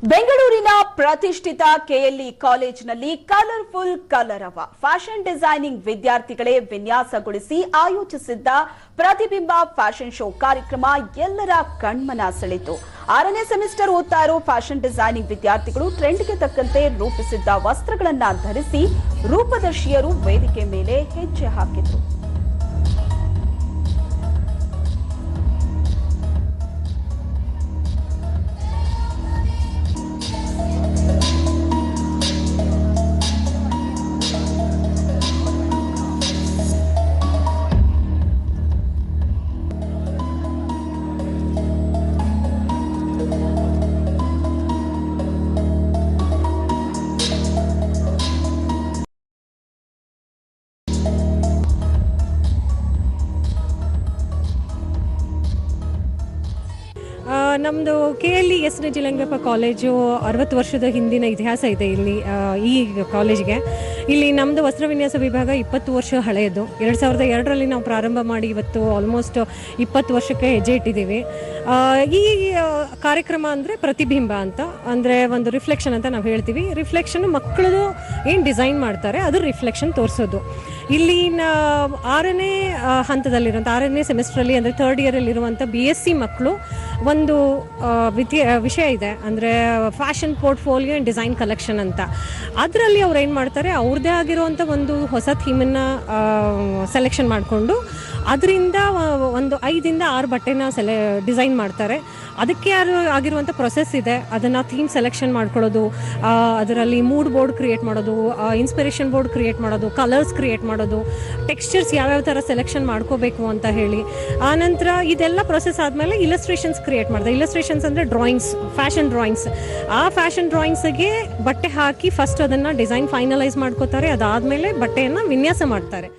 ಬೆಂಗಳೂರಿನ ಪ್ರತಿಷ್ಠಿತ ಕೆಎಲ್ಇ ಕಾಲೇಜಿನಲ್ಲಿ ಕಲರ್ಫುಲ್ ಕಲರವ ಫ್ಯಾಷನ್ ಡಿಸೈನಿಂಗ್ ವಿದ್ಯಾರ್ಥಿಗಳೇ ವಿನ್ಯಾಸಗೊಳಿಸಿ ಆಯೋಜಿಸಿದ್ದ ಪ್ರತಿಬಿಂಬ ಫ್ಯಾಷನ್ ಶೋ ಕಾರ್ಯಕ್ರಮ ಎಲ್ಲರ ಕಣ್ಮನ ಸೆಳೆಯಿತು. 6ನೇ ಸೆಮಿಸ್ಟರ್ ಓದ್ತಾ ಇರೋ ಫ್ಯಾಷನ್ ಡಿಸೈನಿಂಗ್ ವಿದ್ಯಾರ್ಥಿಗಳು ಟ್ರೆಂಡ್ಗೆ ತಕ್ಕಂತೆ ರೂಪಿಸಿದ್ದ ವಸ್ತ್ರಗಳನ್ನು ಧರಿಸಿ ರೂಪದರ್ಶಿಯರು ವೇದಿಕೆ ಮೇಲೆ ಹೆಜ್ಜೆ ಹಾಕಿದ್ರು. ನಮ್ಮದು KLE ಎಸ್ ನಿಜಲಿಂಗಪ್ಪ ಕಾಲೇಜು 60 ವರ್ಷದ ಹಿಂದಿನ ಇತಿಹಾಸ ಇದೆ ಇಲ್ಲಿ ಈ ಕಾಲೇಜ್ಗೆ. ಇಲ್ಲಿ ನಮ್ಮದು ವಸ್ತ್ರವಿನ್ಯಾಸ ವಿಭಾಗ 20 ವರ್ಷ ಹಳೆಯದು. 2002ರಲ್ಲಿ ನಾವು ಪ್ರಾರಂಭ ಮಾಡಿ ಇವತ್ತು ಆಲ್ಮೋಸ್ಟ್ 20 ವರ್ಷಕ್ಕೆ ಹೆಜ್ಜೆ ಇಟ್ಟಿದ್ದೀವಿ. ಈ ಕಾರ್ಯಕ್ರಮ ಅಂದರೆ ಪ್ರತಿಬಿಂಬ ಅಂತ, ಅಂದರೆ ಒಂದು ರಿಫ್ಲೆಕ್ಷನ್ ಅಂತ ನಾವು ಹೇಳ್ತೀವಿ. ರಿಫ್ಲೆಕ್ಷನ್ ಮಕ್ಕಳು ಏನು ಡಿಸೈನ್ ಮಾಡ್ತಾರೆ ಅದ್ರ ರಿಫ್ಲೆಕ್ಷನ್ ತೋರಿಸೋದು. ಇಲ್ಲಿನ 6ನೇ ಹಂತದಲ್ಲಿರುವಂಥ 6ನೇ ಸೆಮಿಸ್ಟ್ರಲ್ಲಿ ಅಂದರೆ 3rd ಇಯರಲ್ಲಿರುವಂಥ BSc ಮಕ್ಕಳು ಒಂದು ವಿಷಯ ಇದೆ, ಅಂದರೆ fashion portfolio and design collection ಅಂತ. ಅದರಲ್ಲಿ ಅವ್ರು ಏನು ಮಾಡ್ತಾರೆ, ಅವ್ರದ್ದೇ ಆಗಿರುವಂಥ ಒಂದು ಹೊಸ ಥೀಮನ್ನು ಸೆಲೆಕ್ಷನ್ ಮಾಡಿಕೊಂಡು ಅದರಿಂದ ಒಂದು 5 ಇಂದ 6 ಬಟ್ಟೆನ ಡಿಸೈನ್ ಮಾಡ್ತಾರೆ. ಅದಕ್ಕೆ ಆಗಿರುವಂಥ ಪ್ರೊಸೆಸ್ ಇದೆ. ಅದನ್ನು ಥೀಮ್ ಸೆಲೆಕ್ಷನ್ ಮಾಡ್ಕೊಳ್ಳೋದು, ಅದರಲ್ಲಿ ಮೂಡ್ ಬೋರ್ಡ್ ಕ್ರಿಯೇಟ್ ಮಾಡೋದು, ಇನ್ಸ್ಪಿರೇಷನ್ ಬೋರ್ಡ್ ಕ್ರಿಯೇಟ್ ಮಾಡೋದು, ಕಲರ್ಸ್ ಕ್ರಿಯೇಟ್ ಮಾಡೋದು, ಟೆಕ್ಸ್ಚರ್ಸ್ ಯಾವ್ಯಾವ ಥರ ಸೆಲೆಕ್ಷನ್ ಮಾಡ್ಕೋಬೇಕು ಅಂತ ಹೇಳಿ. ಆನಂತರ ಇದೆಲ್ಲ ಪ್ರೊಸೆಸ್ ಆದಮೇಲೆ ಇಲಸ್ಟ್ರೇಷನ್ಸ್ ಕ್ರಿಯೇಟ್ ಮಾಡ್ತಾರೆ. ಇಲಸ್ಟ್ರೇಷನ್ಸ್ ಅಂದರೆ ಡ್ರಾಯಿಂಗ್ಸ್, ಫ್ಯಾಷನ್ ಡ್ರಾಯಿಂಗ್ಸ್. ಆ ಫ್ಯಾಷನ್ ಡ್ರಾಯಿಂಗ್ಸ್ಗೆ ಬಟ್ಟೆ ಹಾಕಿ ಫಸ್ಟ್ ಅದನ್ನು ಡಿಸೈನ್ ಫೈನಲೈಸ್ ಮಾಡ್ಕೋತಾರೆ. ಅದಾದಮೇಲೆ ಬಟ್ಟೆಯನ್ನು ವಿನ್ಯಾಸ ಮಾಡ್ತಾರೆ.